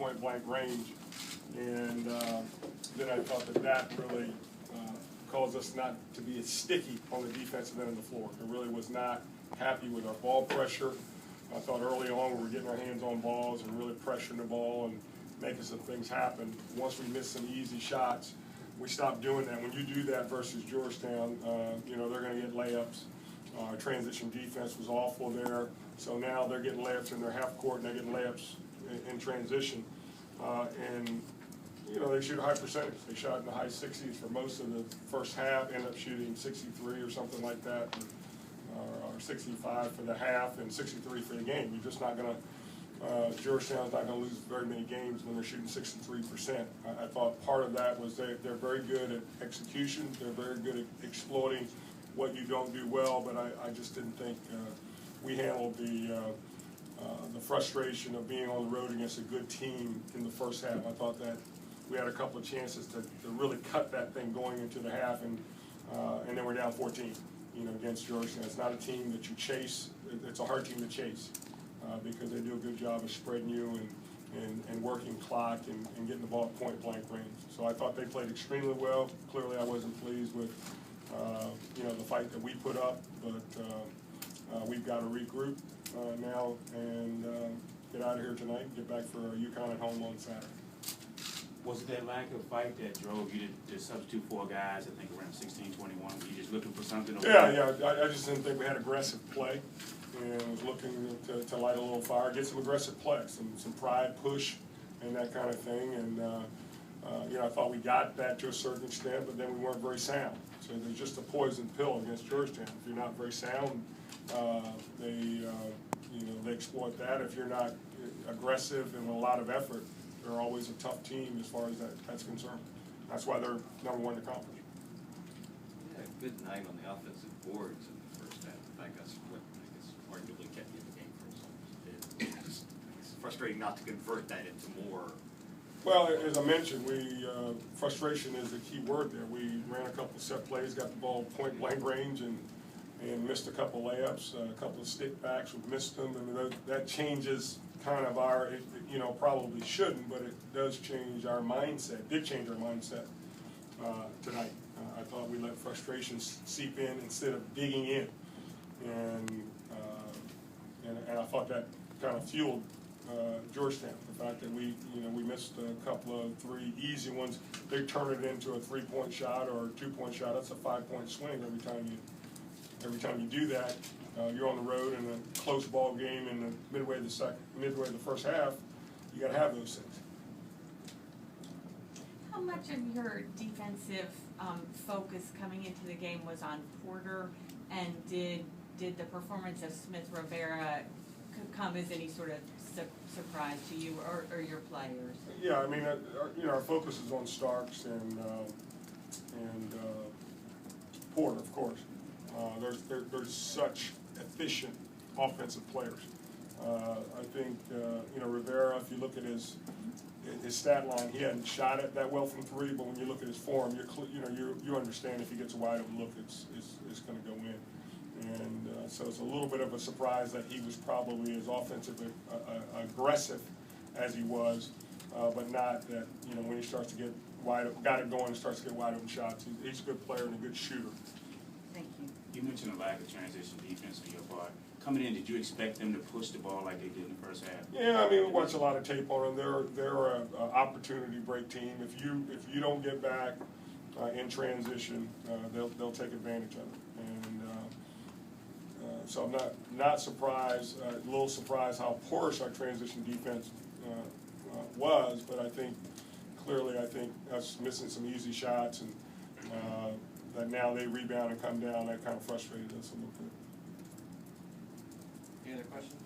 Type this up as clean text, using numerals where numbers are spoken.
point-blank range. And then I thought that really caused us not to be as sticky on the defensive end of the floor. It really was not happy with our ball pressure. I thought early on we were getting our hands on balls and really pressuring the ball and making some things happen. Once we missed some easy shots, we stopped doing that. When you do that versus Georgetown, you know, they're going to get layups. Our transition defense was awful there. So now they're getting layups in their half court and they're getting layups in transition. And, you know, they shoot a high percentage. They shot in the high 60s for most of the first half, ended up shooting 63 or something like that, or 65 for the half and 63 for the game. You're just not going to, Georgetown's not going to lose very many games when they're shooting 63%. I thought part of that was they're very good at execution. They're very good at exploiting what you don't do well, but I just didn't think we handled the frustration of being on the road against a good team in the first half. I thought that we had a couple of chances to really cut that thing going into the half, and then we're down 14, you know, against Georgetown. It's not a team that you chase. It's a hard team to chase because they do a good job of spreading you and working clock and getting the ball at point-blank range. So I thought they played extremely well. Clearly I wasn't pleased with, you know, the fight that we put up, but we've got to regroup now and get out of here tonight and get back for UConn at home on Saturday. Was it that lack of fight that drove you to substitute 4 guys, I think around 16, 21? Were you just looking for something? Yeah. I just didn't think we had aggressive play, and was looking to light a little fire, get some aggressive play, some pride, push, and that kind of thing. And you know, I thought we got that to a certain extent, but then we weren't very sound. So there's just a poison pill against Georgetown. If you're not very sound, you know, they exploit that. If you're not aggressive and with a lot of effort, they're always a tough team as far as that's concerned. That's why they're #1 in the conference. Yeah, good night on the offensive boards in the first half. In fact, that's what I guess arguably kept you in the game for some. It's frustrating not to convert that into more. Well, as I mentioned, frustration is the key word there. We ran a couple of set plays, got the ball point-blank range, and missed a couple layups, a couple of stick backs. We missed them, and that changes kind of our, you know, probably shouldn't, but it does change our mindset. Did change our mindset tonight. I thought we let frustration seep in instead of digging in, and I thought that kind of fueled Georgetown. The fact that we missed a couple of 3 easy ones. They turn it into a 3-point shot or a 2-point shot. That's a 5-point swing every time you do that. You're on the road in a close ball game in the midway of the first half. You got to have those things. How much of your defensive focus coming into the game was on Porter, and did the performance of Smith Rivera come as any sort of surprise to you or your players? Yeah, I mean, you know, our focus is on Starks and Porter, of course. There's such efficient offensive players. I think you know, Rivera, if you look at his stat line, he hadn't shot it that well from 3, but when you look at his form, you understand if he gets a wide open look, it's going to go in. And so it's a little bit of a surprise that he was probably as offensively aggressive as he was, but not that, you know, when he starts to get got it going and starts to get wide open shots. He's a good player and a good shooter. Thank you. You mentioned a lack of transition defense on your part. Coming in, did you expect them to push the ball like they did in the first half? Yeah, I mean, we watch a lot of tape on them. They're an opportunity break team. If you don't get back in transition, they'll take advantage of it. And so I'm not surprised. A little surprised how porous our transition defense was, but I think clearly us missing some easy shots and that now they rebound and come down, that kind of frustrated us a little bit. Any other questions?